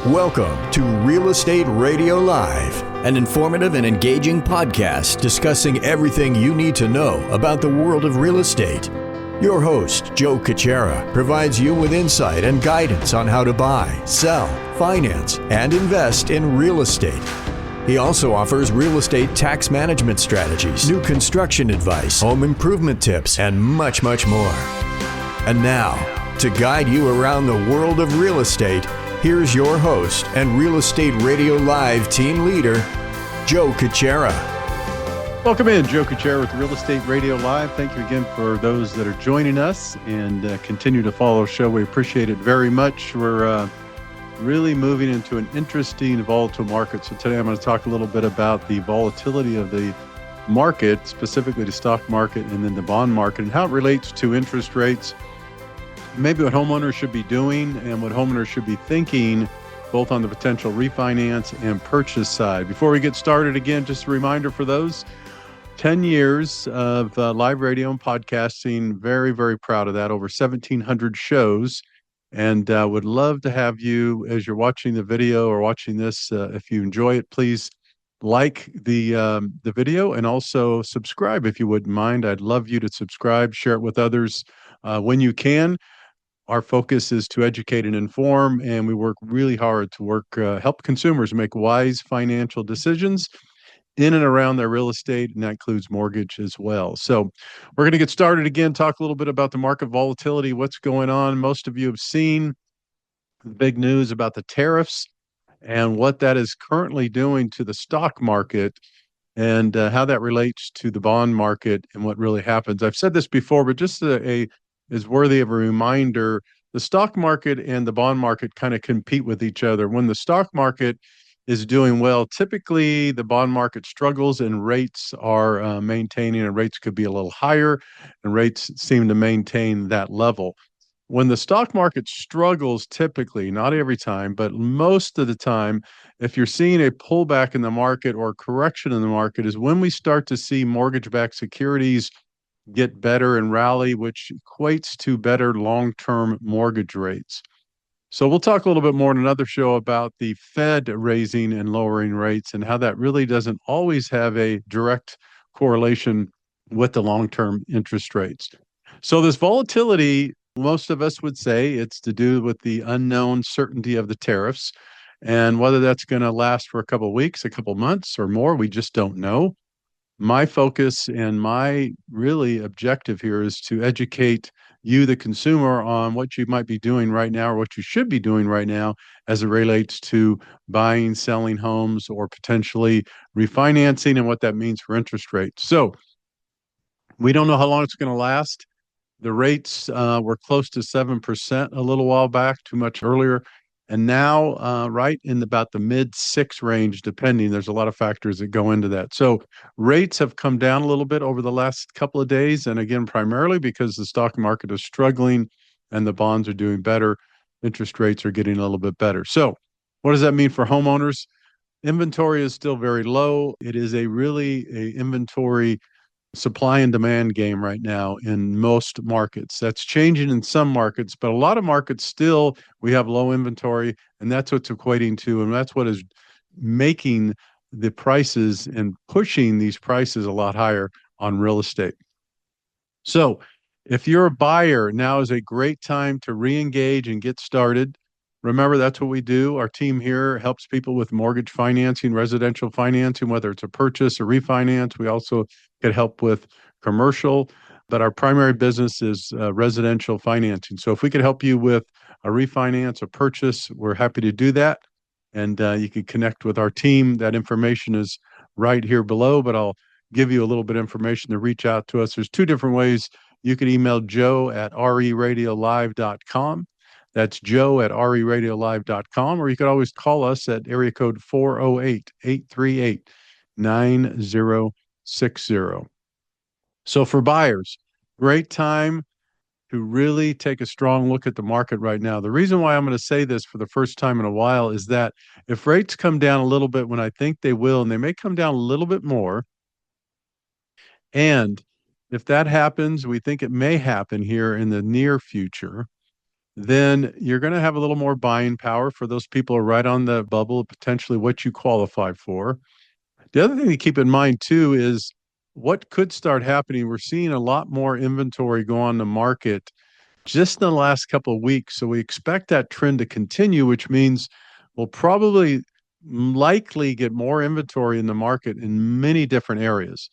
Welcome to Real Estate Radio Live, an informative and engaging podcast discussing everything you need to know about the world of real estate. Your host, 𝗘𝗀𝗓𝗏, provides you with insight and guidance on how to buy, sell, finance, and invest in real estate. He also offers real estate tax management strategies, new construction advice, home improvement tips, and much, much more. And now, to guide you around the world of real estate, here's your host and Real Estate Radio Live team leader, 𝗘𝗀𝗓𝗏. Welcome in, 𝗘𝗀𝗁 with Real Estate Radio Live. Thank you again for those that are joining us and continue to follow our show. We appreciate it very much. We're really moving into an interesting, volatile market. So today I'm going to talk a little bit about the volatility of the market, specifically the stock market and then the bond market, and how it relates to interest rates. Maybe what homeowners should be doing and what homeowners should be thinking, both on the potential refinance and purchase side. Before we get started, again, just a reminder for those, 10 years of live radio and podcasting. Very, very proud of that. Over 1,700 shows. And would love to have you, as you're watching the video or watching this, if you enjoy it, please like the video and also subscribe if you wouldn't mind. I'd love you to subscribe, share it with others when you can. Our focus is to educate and inform, and we work really hard to help consumers make wise financial decisions in and around their real estate, and that includes mortgage as well. So we're going to get started again, talk a little bit about the market volatility, what's going on. Most of you have seen the big news about the tariffs and what that is currently doing to the stock market and how that relates to the bond market and what really happens. I've said this before, but just is worthy of a reminder. The stock market and the bond market kind of compete with each other. When the stock market is doing well, typically the bond market struggles and rates are maintaining, and rates could be a little higher, and rates seem to maintain that level. When the stock market struggles, typically, not every time, but most of the time, if you're seeing a pullback in the market or correction in the market, is when we start to see mortgage-backed securities get better and rally, which equates to better long-term mortgage rates. So we'll talk a little bit more in another show about the Fed raising and lowering rates and how that really doesn't always have a direct correlation with the long-term interest rates. So this volatility, most of us would say it's to do with the unknown certainty of the tariffs, and whether that's going to last for a couple of weeks, a couple of months or more, we just don't know. My focus and my really objective here is to educate you, the consumer, on what you might be doing right now or what you should be doing right now as it relates to buying, selling homes, or potentially refinancing and what that means for interest rates. So we don't know how long it's going to last. The rates were close to 7% a little while back, too much earlier. And now, right in about the mid-6 range, depending, there's a lot of factors that go into that. So rates have come down a little bit over the last couple of days. And again, primarily because the stock market is struggling and the bonds are doing better. Interest rates are getting a little bit better. So what does that mean for homeowners? Inventory is still very low. It is a inventory supply and demand game right now in most markets. That's changing in some markets, but a lot of markets still, we have low inventory, and that's what's equating to, and that's what is making the prices and pushing these prices a lot higher on real estate. So if you're a buyer, now is a great time to re-engage and get started. Remember, that's what we do. Our team here helps people with mortgage financing, residential financing, whether it's a purchase or refinance. We also can help with commercial, but our primary business is residential financing. So if we could help you with a refinance, a purchase, we're happy to do that. And you can connect with our team. That information is right here below, but I'll give you a little bit of information to reach out to us. There's 2 different ways. You can email joe@𝗟𝗡𝗙radiolive.com. That's joe@𝗟𝗡𝗙radiolive.com, or you could always call us at area code 408-838-9060. So for buyers, great time to really take a strong look at the market right now. The reason why I'm going to say this for the first time in a while is that if rates come down a little bit, when I think they will, and they may come down a little bit more, and if that happens, we think it may happen here in the near future, then you're going to have a little more buying power for those people who are right on the bubble, potentially what you qualify for. The other thing to keep in mind too is what could start happening. We're seeing a lot more inventory go on the market just in the last couple of weeks. So we expect that trend to continue, which means we'll probably likely get more inventory in the market in many different areas.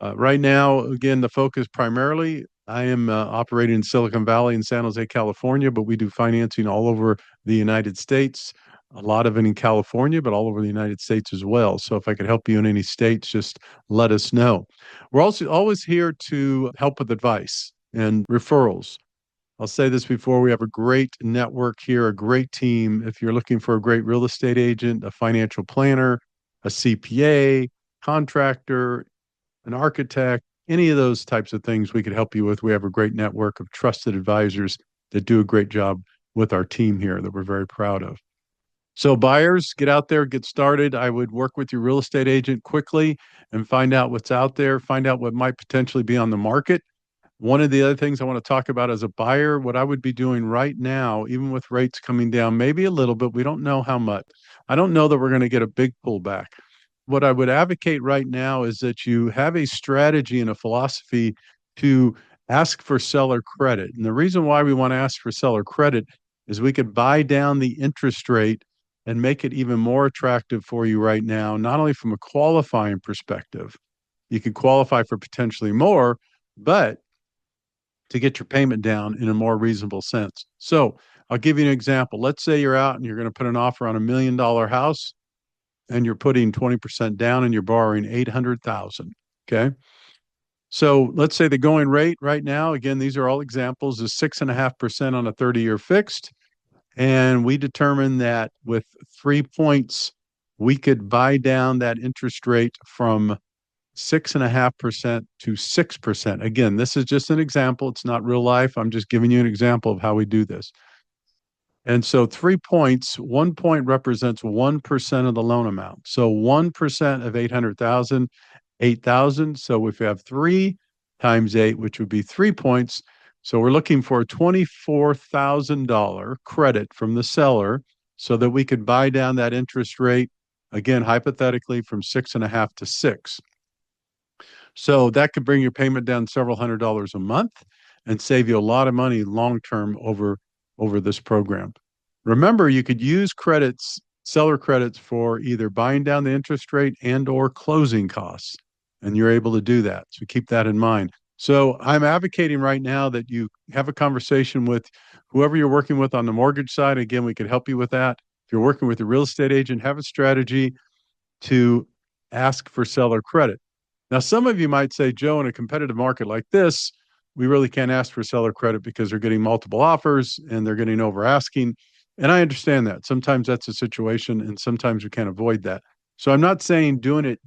Right now, again, the focus primarily, I am operating in Silicon Valley in San Jose, California, but we do financing all over the United States, a lot of it in California, but all over the United States as well. So if I could help you in any states, just let us know. We're also always here to help with advice and referrals. I'll say this before, we have a great network here, a great team. If you're looking for a great real estate agent, a financial planner, a CPA, contractor, an architect, any of those types of things we could help you with. We have a great network of trusted advisors that do a great job with our team here that we're very proud of. So buyers, get out there, get started. I would work with your real estate agent quickly and find out what's out there, find out what might potentially be on the market. One of the other things I want to talk about as a buyer, what I would be doing right now, even with rates coming down, maybe a little bit, we don't know how much. I don't know that we're going to get a big pullback. What I would advocate right now is that you have a strategy and a philosophy to ask for seller credit. And the reason why we want to ask for seller credit is we could buy down the interest rate and make it even more attractive for you right now, not only from a qualifying perspective, you could qualify for potentially more, but to get your payment down in a more reasonable sense. So I'll give you an example. Let's say you're out and you're going to put an offer on $1 million house and you're putting 20% down and you're borrowing 800,000. Okay. So let's say the going rate right now, again, these are all examples, is 6.5% on a 30-year fixed. And we determined that with 3 points, we could buy down that interest rate from 6.5% to 6%. Again, this is just an example. It's not real life. I'm just giving you an example of how we do this. And so 3 points, 1 point represents 1% of the loan amount. So 1% of 800,000, 8,000. So if you have 3 times 8, which would be 3 points. So we're looking for a $24,000 credit from the seller so that we could buy down that interest rate, again, hypothetically from 6.5 to 6. So that could bring your payment down several $100s a month and save you a lot of money long-term over this program. Remember, you could use credits, seller credits, for either buying down the interest rate and or closing costs, and you're able to do that. So keep that in mind. So I'm advocating right now that you have a conversation with whoever you're working with on the mortgage side. Again, we could help you with that. If you're working with a real estate agent, have a strategy to ask for seller credit. Now, some of you might say, Joe, in a competitive market like this, we really can't ask for seller credit because they're getting multiple offers and they're getting over asking. And I understand that. Sometimes that's a situation and sometimes we can't avoid that. So I'm not saying do it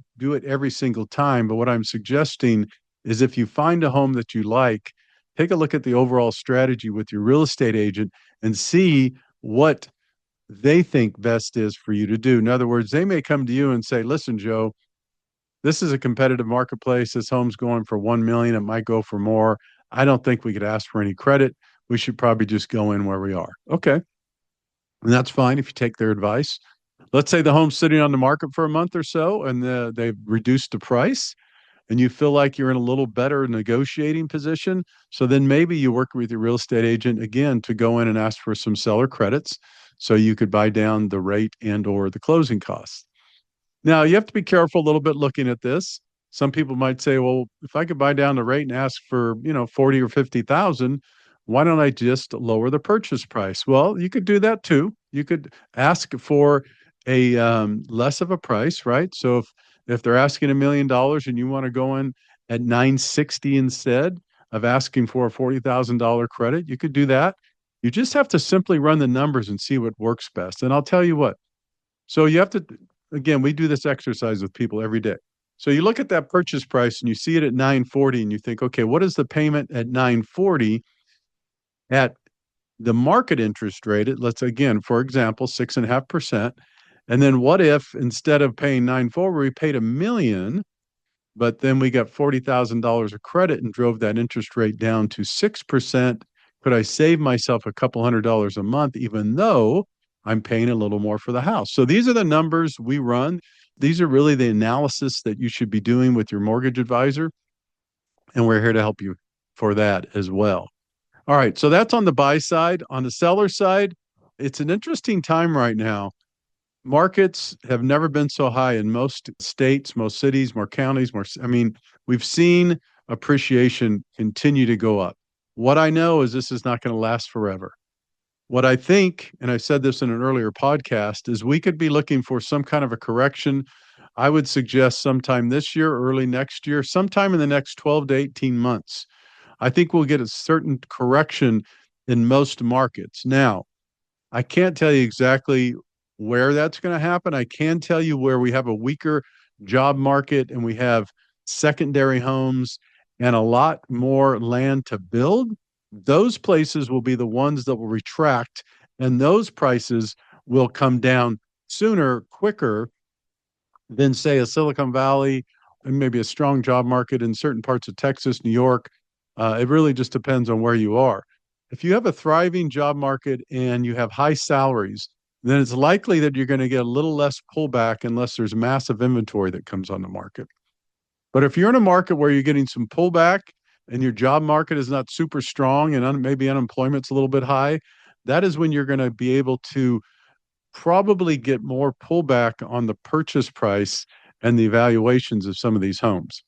every single time, but what I'm suggesting is if you find a home that you like, take a look at the overall strategy with your real estate agent and see what they think best is for you to do. In other words, they may come to you and say, listen, Joe, this is a competitive marketplace. This home's going for 1 million. It might go for more. I don't think we could ask for any credit. We should probably just go in where we are. Okay. And that's fine if you take their advice. Let's say the home's sitting on the market for a month or so and they've reduced the price and you feel like you're in a little better negotiating position. So then maybe you work with your real estate agent again to go in and ask for some seller credits so you could buy down the rate and or the closing costs. Now, you have to be careful a little bit looking at this. Some people might say, well, if I could buy down the rate and ask for, 40 or 50,000, why don't I just lower the purchase price? Well, you could do that too. You could ask for a less of a price, right? So if they're asking $1 million and you want to go in at 960 instead of asking for a $40,000 credit, you could do that. You just have to simply run the numbers and see what works best. And I'll tell you what. So you have to, again, we do this exercise with people every day. So you look at that purchase price and you see it at 940 and you think, okay, what is the payment at 940 at the market interest rate? Let's, again, for example, 6.5%. And then what if instead of paying 940, we paid $1 million, but then we got $40,000 of credit and drove that interest rate down to 6%? Could I save myself a couple $100 a month, even though I'm paying a little more for the house? So these are the numbers we run. These are really the analysis that you should be doing with your mortgage advisor. And we're here to help you for that as well. All right. So that's on the buy side. On the seller side, it's an interesting time right now. Markets have never been so high in most states, most cities, more counties, we've seen appreciation continue to go up. What I know is this is not going to last forever. What I think, and I said this in an earlier podcast, is we could be looking for some kind of a correction. I would suggest sometime this year, early next year, sometime in the next 12 to 18 months. I think we'll get a certain correction in most markets. Now, I can't tell you exactly where that's going to happen. I can tell you where we have a weaker job market and we have secondary homes and a lot more land to build. Those places will be the ones that will retract, and those prices will come down sooner, quicker than, say, a Silicon Valley and maybe a strong job market in certain parts of Texas, New York. It really just depends on where you are. If you have a thriving job market and you have high salaries, then it's likely that you're going to get a little less pullback unless there's massive inventory that comes on the market. But if you're in a market where you're getting some pullback and your job market is not super strong and maybe unemployment's a little bit high, that is when you're going to be able to probably get more pullback on the purchase price and the evaluations of some of these homes.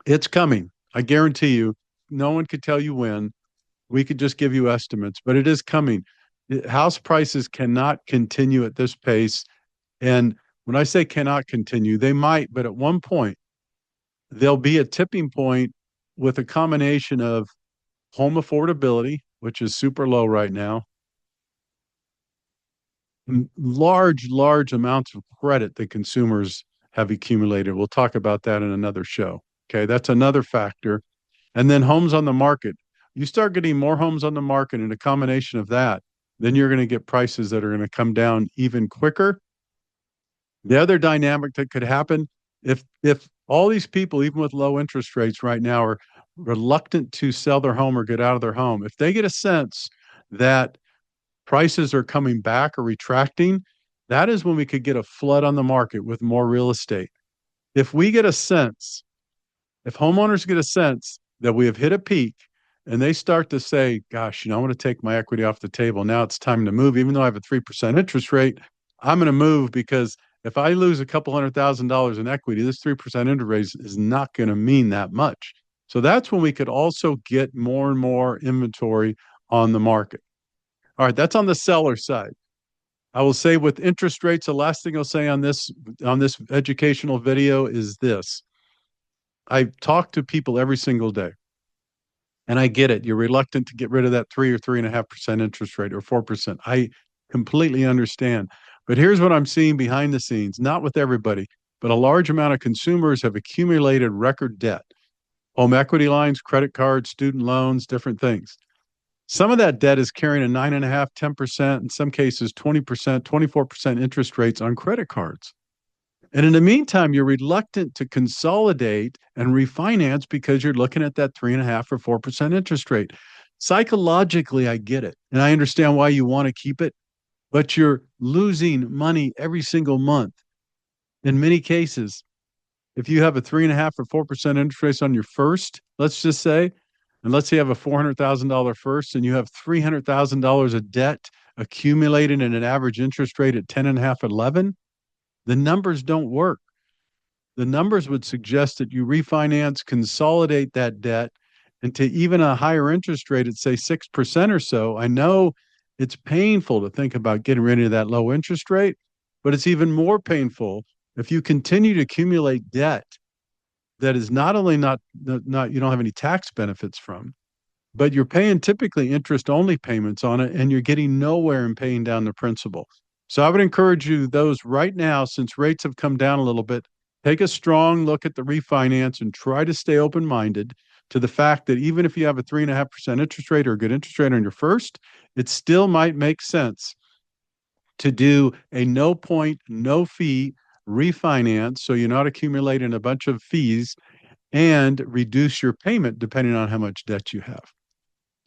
It's coming. I guarantee you, no one could tell you when. We could just give you estimates, but it is coming. House prices cannot continue at this pace. And when I say cannot continue, they might, but at one point, there'll be a tipping point with a combination of home affordability, which is super low right now, large amounts of credit that consumers have accumulated. We'll talk about that in another show. Okay, that's another factor. And then homes on the market. You start getting more homes on the market and a combination of that, then you're going to get prices that are going to come down even quicker. The other dynamic that could happen, if all these people, even with low interest rates right now, are reluctant to sell their home or get out of their home, if they get a sense that prices are coming back or retracting, that is when we could get a flood on the market with more real estate. If we get a sense, if homeowners get a sense that we have hit a peak and they start to say, gosh, I want to take my equity off the table. Now it's time to move. Even though I have a 3% interest rate, I'm going to move because if I lose a couple $100,000 in equity, this 3% interest rate is not going to mean that much. So that's when we could also get more and more inventory on the market. All right, that's on the seller side. I will say with interest rates, the last thing I'll say on this educational video is this. I talk to people every single day. And I get it. You're reluctant to get rid of that 3 or 3.5% interest rate or 4%. I completely understand. But here's what I'm seeing behind the scenes, not with everybody, but a large amount of consumers have accumulated record debt, home equity lines, credit cards, student loans, different things. Some of that debt is carrying a 9.5%, 10%, in some cases 20%, 24% interest rates on credit cards. And in the meantime, you're reluctant to consolidate and refinance because you're looking at that 3.5% or 4% interest rate. Psychologically, I get it. And I understand why you want to keep it, but you're losing money every single month. In many cases, if you have a 3.5% or 4% interest rate on your first, let's just say, and let's say you have a $400,000 first and you have $300,000 of debt accumulated in an average interest rate at 10.5, 11, the numbers don't work. The numbers would suggest that you refinance, consolidate that debt into even a higher interest rate at, say, 6% or so. I know it's painful to think about getting rid of that low interest rate, but it's even more painful if you continue to accumulate debt that is not only not you don't have any tax benefits from, but you're paying typically interest-only payments on it, and you're getting nowhere in paying down the principal. So I would encourage you, those right now, since rates have come down a little bit, take a strong look at the refinance and try to stay open-minded to the fact that even if you have a 3.5% interest rate or a good interest rate on your first, it still might make sense to do a no point, no fee refinance so you're not accumulating a bunch of fees and reduce your payment depending on how much debt you have.